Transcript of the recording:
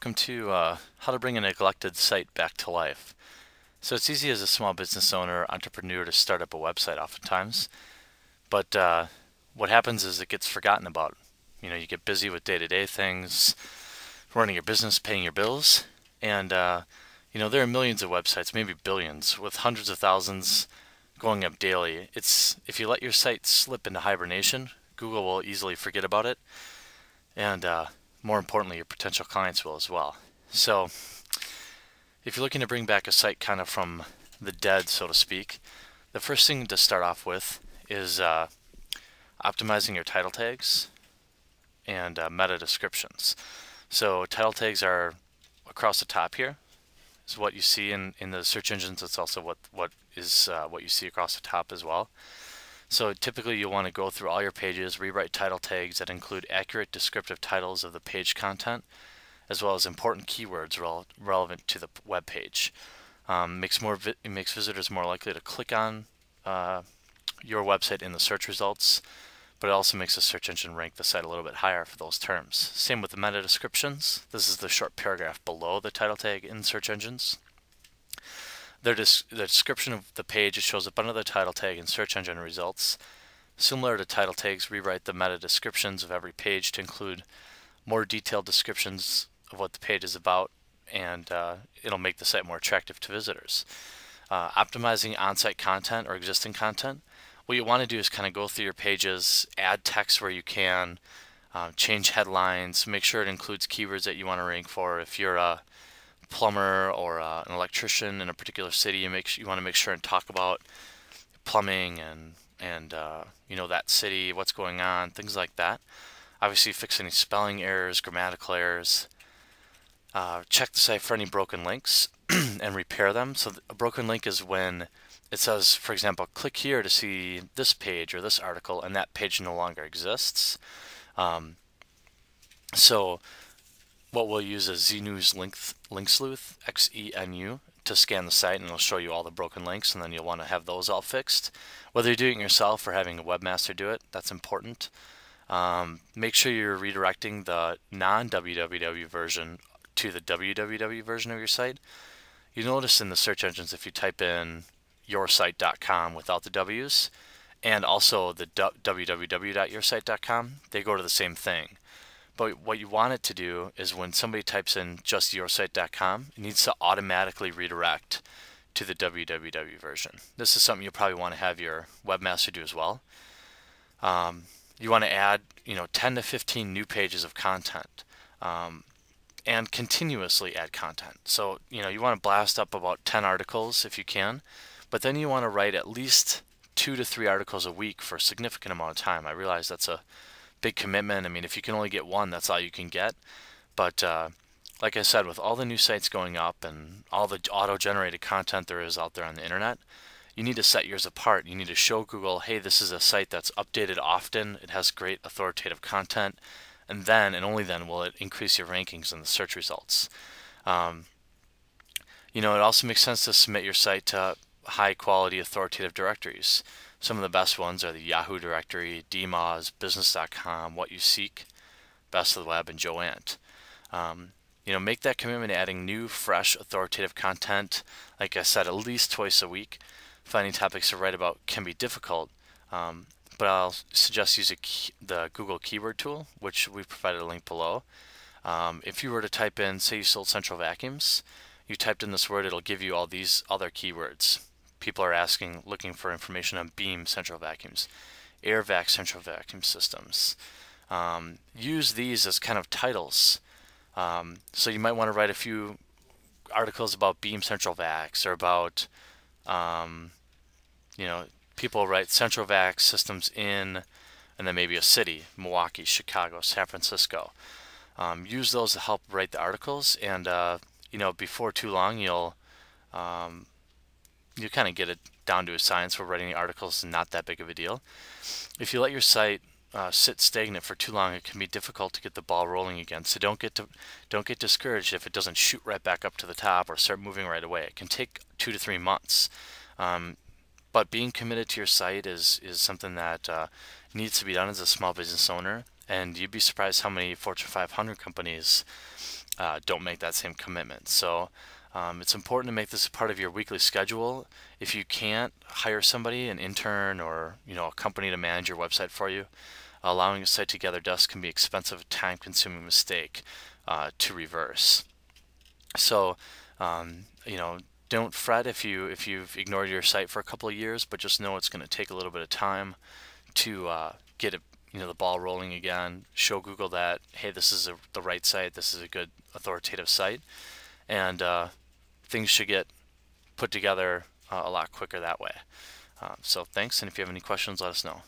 welcome to how to bring a neglected site back to life. So it's easy as a small business owner, entrepreneur to start up a website oftentimes, but what happens is it gets forgotten about. You get busy with day-to-day things, running your business, paying your bills, and there are millions of websites, maybe billions, with hundreds of thousands going up daily. If you let your site slip into hibernation, Google will easily forget about it, and more importantly, your potential clients will as well. So if you're looking to bring back a site kind of from the dead, so to speak, the first thing to start off with is optimizing your title tags and meta descriptions. So title tags are across the top here. Is what you see in the search engines. It's also what you see across the top as well. So typically you'll want to go through all your pages, rewrite title tags that include accurate descriptive titles of the page content, as well as important keywords relevant to the web page. It makes visitors more likely to click on your website in the search results, but it also makes the search engine rank the site a little bit higher for those terms. Same with the meta descriptions. This is the short paragraph below the title tag in search engines. The description of the page, it shows up under the title tag in search engine results. Similar to title tags, rewrite the meta descriptions of every page to include more detailed descriptions of what the page is about, and it'll make the site more attractive to visitors. Optimizing on-site content or existing content. What you want to do is kind of go through your pages, add text where you can, change headlines, make sure it includes keywords that you want to rank for. If you're a plumber or an electrician in a particular city, you want to make sure and talk about plumbing and that city, what's going on, things like that. Obviously, fix any spelling errors, grammatical errors. Check the site for any broken links and repair them. So a broken link is when it says, for example, click here to see this page or this article, and that page no longer exists. So what we'll use is ZNews Link Sleuth, XENU, to scan the site, and it'll show you all the broken links, and then you'll want to have those all fixed. Whether you're doing it yourself or having a webmaster do it, that's important. Make sure you're redirecting the non-www version to the www version of your site. You notice in the search engines, if you type in yoursite.com without the W's, and also the www.yoursite.com, they go to the same thing. But what you want it to do is when somebody types in just yoursite.com, it needs to automatically redirect to the www version. This is something you'll probably want to have your webmaster do as well. You want to add 10 to 15 new pages of content, and continuously add content. So you want to blast up about 10 articles if you can, but then you want to write at least 2 to 3 articles a week for a significant amount of time. I realize that's a big commitment. I mean, if you can only get one, that's all you can get. But like I said, with all the new sites going up and all the auto-generated content there is out there on the internet, you need to set yours apart. You need to show Google, hey, this is a site that's updated often, it has great authoritative content, and then and only then will it increase your rankings in the search results. It also makes sense to submit your site to high quality authoritative directories. Some of the best ones are the Yahoo directory, DMOZ, Business.com, What You Seek, Best of the Web, and Joant. Make that commitment to adding new, fresh, authoritative content. Like I said, at least twice a week. Finding topics to write about can be difficult, but I'll suggest using the Google Keyword Tool, which we've provided a link below. If you were to type in, say you sold central vacuums, you typed in this word, it'll give you all these other keywords. People are looking for information on Beam central vacuums, AirVac central vacuum systems. Use these as kind of titles. So you might want to write a few articles about Beam central vacs, or about, people write central vac systems in, and then maybe a city, Milwaukee, Chicago, San Francisco. Use those to help write the articles, and before too long you kind of get it down to a science where writing the articles is not that big of a deal. If you let your site sit stagnant for too long, it can be difficult to get the ball rolling again. So don't get discouraged if it doesn't shoot right back up to the top or start moving right away. It can take 2 to 3 months. But being committed to your site is something that needs to be done as a small business owner. And you'd be surprised how many Fortune 500 companies don't make that same commitment. So it's important to make this a part of your weekly schedule. If you can't hire somebody, an intern or a company to manage your website for you, allowing a site to gather dust can be expensive, time-consuming mistake to reverse. So don't fret if you've ignored your site for a couple of years, but just know it's going to take a little bit of time to get it, the ball rolling again. Show Google that, hey, this is the right site, this is a good authoritative site, and things should get put together a lot quicker that way. So thanks, and if you have any questions, let us know.